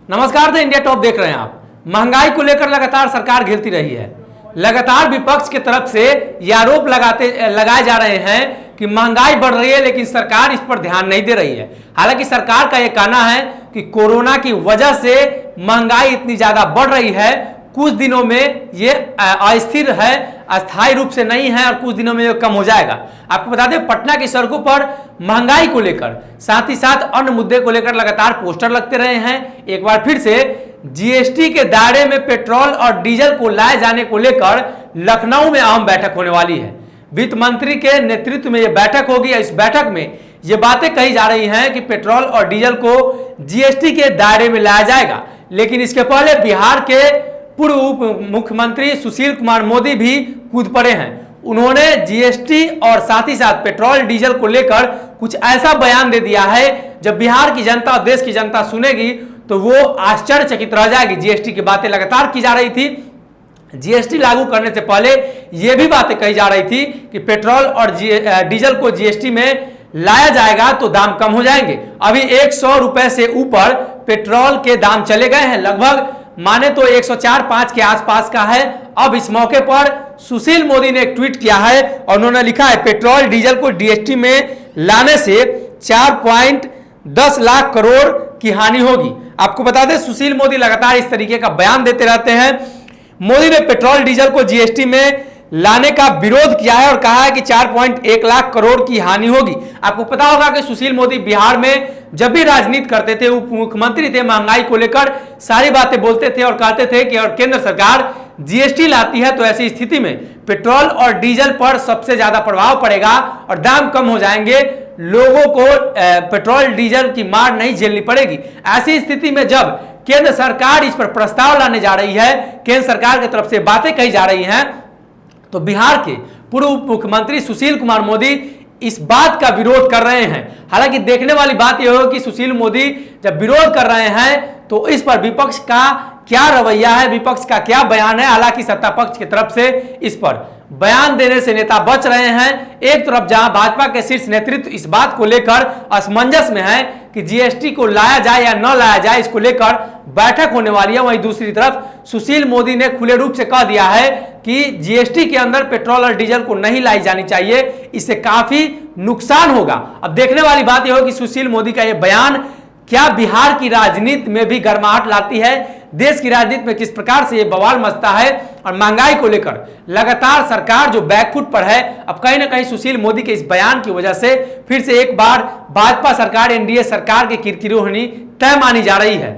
नमस्कार, the India top देख रहे हैं आप। महंगाई को लेकर लगातार सरकार घेरती रही है। लगातार विपक्ष की तरफ से ये आरोप लगाए जा रहे हैं कि महंगाई बढ़ रही है, लेकिन सरकार इस पर ध्यान नहीं दे रही है। हालांकि सरकार का यह कहना है कि कोरोना की वजह से महंगाई इतनी ज्यादा बढ़ रही है, कुछ दिनों में ये अस्थिर है, अस्थायी रूप से नहीं है और कुछ दिनों में ये कम हो जाएगा। आपको बता दें, पटना की सड़कों पर महंगाई को लेकर साथ ही साथ अन्य मुद्दे को लेकर लगातार पोस्टर लगते रहे हैं। एक बार फिर से जीएसटी के दायरे में पेट्रोल और डीजल को लाए जाने को लेकर लखनऊ में अहम बैठक होने वाली है। वित्त मंत्री के नेतृत्व में यह बैठक होगी। इस बैठक में ये बातें कही जा रही हैं कि पेट्रोल और डीजल को जीएसटी के दायरे में लाया जाएगा, लेकिन इसके पहले बिहार के पूर्व उप मुख्यमंत्री सुशील कुमार मोदी भी कूद पड़े हैं। उन्होंने जीएसटी और साथ ही साथ पेट्रोल डीजल को लेकर कुछ ऐसा बयान दे दिया है, जब बिहार की जनता और देश की जनता सुनेगी तो वो आश्चर्यचकित रह जाएगी। जीएसटी की बातें लगातार की जा रही थी। जीएसटी लागू करने से पहले ये भी बातें कही जा रही थी कि पेट्रोल और डीजल को जीएसटी में लाया जाएगा तो दाम कम हो जाएंगे। अभी 100 रुपए से ऊपर पेट्रोल के दाम चले गए हैं, लगभग माने तो 104-5 के आसपास का है। अब इस मौके पर सुशील मोदी ने एक ट्वीट किया है और उन्होंने लिखा है, पेट्रोल डीजल को जीएसटी में लाने से 4.10 लाख करोड़ की हानि होगी। आपको बता दें, सुशील मोदी लगातार इस तरीके का बयान देते रहते हैं। मोदी ने पेट्रोल डीजल को जीएसटी में लाने का विरोध किया है और कहा है कि 4.1 लाख करोड़ की हानि होगी। आपको पता होगा कि सुशील मोदी बिहार में जब भी राजनीति करते थे, उप मुख्यमंत्री थे, महंगाई को लेकर सारी बातें बोलते थे और कहते थे कि और केंद्र सरकार जीएसटी लाती है तो ऐसी स्थिति में पेट्रोल और डीजल पर सबसे ज्यादा प्रभाव पड़ेगा और दाम कम हो जाएंगे, लोगों को पेट्रोल डीजल की मार नहीं झेलनी पड़ेगी। ऐसी स्थिति में जब केंद्र सरकार इस पर प्रस्ताव लाने जा रही है, केंद्र सरकार की तरफ से बातें कही जा रही हैं, तो बिहार के पूर्व उप मुख्यमंत्री सुशील कुमार मोदी इस बात का विरोध कर रहे हैं। हालांकि देखने वाली बात यह हो कि सुशील मोदी जब विरोध कर रहे हैं तो इस पर विपक्ष का क्या रवैया है, विपक्ष का क्या बयान है। हालांकि सत्ता पक्ष की तरफ से इस पर बयान देने से नेता बच रहे हैं। एक तरफ जहां भाजपा के शीर्ष नेतृत्व इस बात को लेकर असमंजस में है कि जीएसटी को लाया जाए या न लाया जाए, इसको लेकर बैठक होने वाली है, वहीं दूसरी तरफ सुशील मोदी ने खुले रूप से कह दिया है कि जीएसटी के अंदर पेट्रोल और डीजल को नहीं लाई जानी चाहिए, इससे काफी नुकसान होगा। अब देखने वाली बात यह हो कि सुशील मोदी का यह बयान क्या बिहार की राजनीति में भी गर्माहट लाती है, देश की राजनीति में किस प्रकार से ये बवाल मचता है। और महंगाई को लेकर लगातार सरकार जो बैकफुट पर है, अब कहीं ना कहीं सुशील मोदी के इस बयान की वजह से फिर से एक बार भाजपा सरकार, एनडीए सरकार की किरकिरी होनी तय मानी जा रही है।